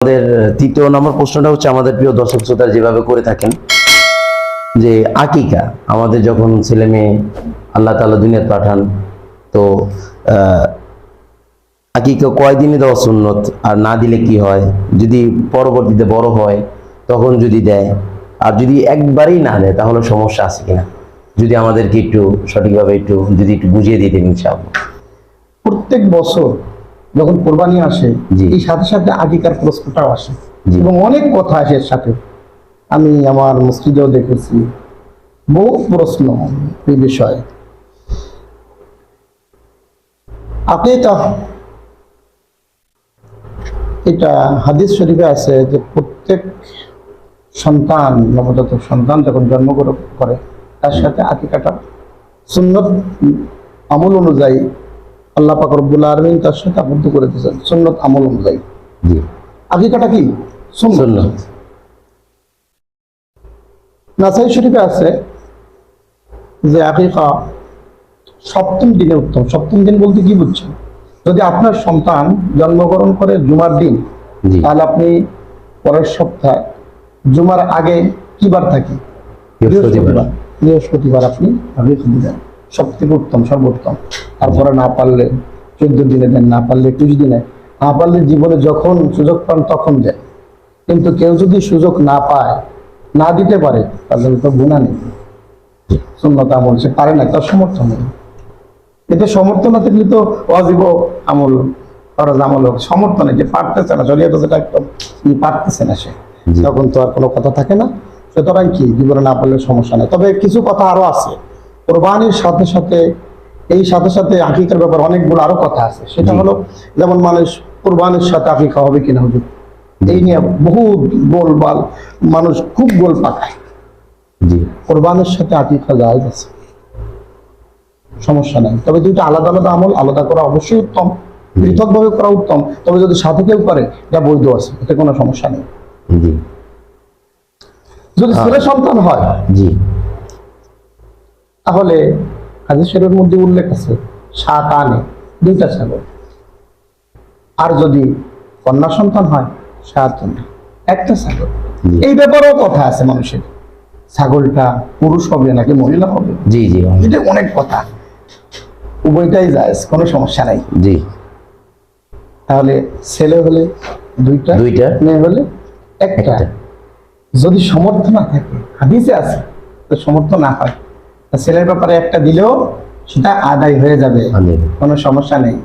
আমাদের তৃতীয় নম্বর প্রশ্নটা হচ্ছে আমাদের প্রিয় দর্শক শ্রোতা যেভাবে করে থাকেন যে আকিকা আমাদের যখন ছেলে মেয়ে আল্লাহ তাআলা দুনিয়াতে পাঠান তো আকিকা কয়দিনে দেওয়া সুন্নত আর না দিলে কি হয়, যদি পরবর্তীতে বড় হয় তখন যদি দেয় আর যদি একবারেই না দেয় তাহলে সমস্যা আছে কিনা, যদি আমাদেরকে একটু সঠিকভাবে যদি একটু বুঝিয়ে দিতেন ইনশাআল্লাহ। প্রত্যেক বছর যখন কোরবানি আসে এই সাথে সাথে আকিকার প্রশ্নটাও আসে এবং অনেক কথা আসে এর সাথে। আমি আমার মসজিদেও দেখেছি বহু প্রশ্ন এই বিষয়ে। আকিকা এটা হাদিস শরীফে আছে যে প্রত্যেক সন্তান, নবজাতক সন্তান যখন জন্মগ্রহণ করে তার সাথে আকিকাটা সুন্নত আমল অনুযায়ী আল্লাহ পাক রব্বুল আলামিন তার সাথে আবদ্ধ করে দিয়েছেন সুন্নত আমল অনুযায়ী। আকিকাটা কি সুন্নত। নাসাই শরীফে আছে যে আকিকা সপ্তম দিনে উত্তম। সপ্তম দিন বলতে কি বুঝছেন? যদি আপনার সন্তান জন্মগ্রহণ করে জুমার দিন তাহলে আপনি পরের সপ্তাহে জুমার আগে কি বার থাকে? বৃহস্পতিবার আপনি আকিকা দিবেন, সবথেকে উত্তম, সর্বোত্তম। তারপরে না পারলে 14 দিনে দেন, না পারলে 21 দিনে, না পারলে জীবনে যখন সুযোগ পান তখন দেন। কিন্তু কেউ যদি সুযোগ না পায়, না দিতে পারে, তাহলে তো গুনাহ নেই। সুন্নত আমল সে পারে না, তার সমর্থন নেই। এতে সমর্থন না থাকলে তো ওয়াজিব আমল, ফরজ আমল সমর্থন নেই, যে পারতেছে না, শরীয়তে যেটা একদম পারতেছে না সে, তখন তো আর কোনো কথা থাকে না। সুতরাং কি জীবনে না পারলে সমস্যা নেই। তবে কিছু কথা আরো আছে কোরবানির সাথে সাথে, এই সাথে সাথে আকিকার ব্যাপারে অনেকগুলো আরো কথা আছে। সেটা হলো যেমন মানুষ কোরবানির সাথে আকিকা হবে কিনা হুজুর, এই নিয়ে বহু গোলবাল, মানুষ খুব গোল পাকায়। কোরবানির সাথে আকিকা জায়েজ আছে, সমস্যা নাই। তবে দুইটা আলাদা আলাদা আমল, আলাদা করা অবশ্যই উত্তম, পৃথক ভাবে করা উত্তম। তবে যদি সাথে কেউ করে এটা বৈধ আছে, এতে কোনো সমস্যা নেই। যদি ছেলে সন্তান হয় তাহলে হাদিস শরীফের মধ্যে উল্লেখ আছে 7 আনে 2টা ছাগল। আর যদি কন্যা সন্তান হয় 7 আনে 1টা ছাগল। এই ব্যাপারেও কথা আছে মানুষের, ছাগলটা পুরুষ হবে নাকি মহিলা হবে। এটা অনেক কথা, উভয়টাই জায়েজ, কোনো সমস্যা নাই। তাহলে ছেলে হলে 2টা, মেয়ে হলে 1টা। যদি সমর্থ না থাকে, হাদিসে আছে তো সমর্থ না হয়, ছেলের ব্যাপারে 1টা দিলেও সেটা আদায় হয়ে যাবে, কোনো সমস্যা নেই।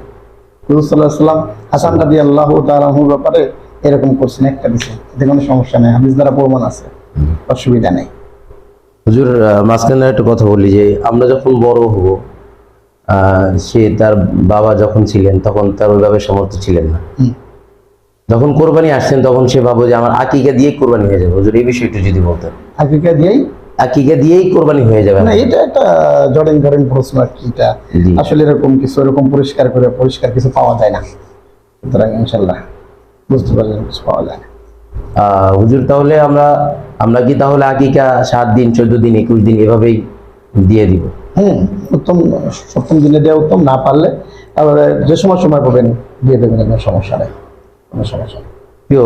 রাসূলুল্লাহ সাল্লাল্লাহু আলাইহি ওয়াসাল্লাম হাসান রাদিয়াল্লাহু তাআলা আনহুর ব্যাপারে এরকম করছেন, 1টা দিয়েছে, এতে কোনো সমস্যা নেই, হাদিস দ্বারা প্রমাণ আছে, অসুবিধা নেই। হুজুর মাঝখানে একটা কথা বলি যে আমরা যখন বড় হব, সে তার বাবা যখন ছিলেন তখন তার ওইভাবে সমর্থ ছিলেন না, যখন কোরবানি আসছেন তখন সে ভাবো যে আমার আকিকা দিয়ে কোরবানি হয়ে যাবে। হুজুর এই বিষয়টা যদি বলতেন। আকিকা দিয়েই কোরবানি হয়ে যাবে না, এটা একটা জড়েন প্রশ্ন আর কি। এটা আসলে এরকম কিছু, এরকম পরিষ্কার কিছু পাওয়া যায় না। সুতরাং ইনশাআল্লাহ বুঝতে পারলেন, কিছু পাওয়া যায় না। হুজুর তাহলে আমরা কি তাহলে আকিকা 7 দিন, 14 দিন, 21 দিন এভাবেই দিয়ে দিব? উত্তম, সপ্তম দিনে দেওয়া উত্তম। না পারলে তাহলে যে সময় পাবেন দিয়ে দেবেন, কোনো সমস্যা নেই, কোনো সমস্যা নেই। প্রিয়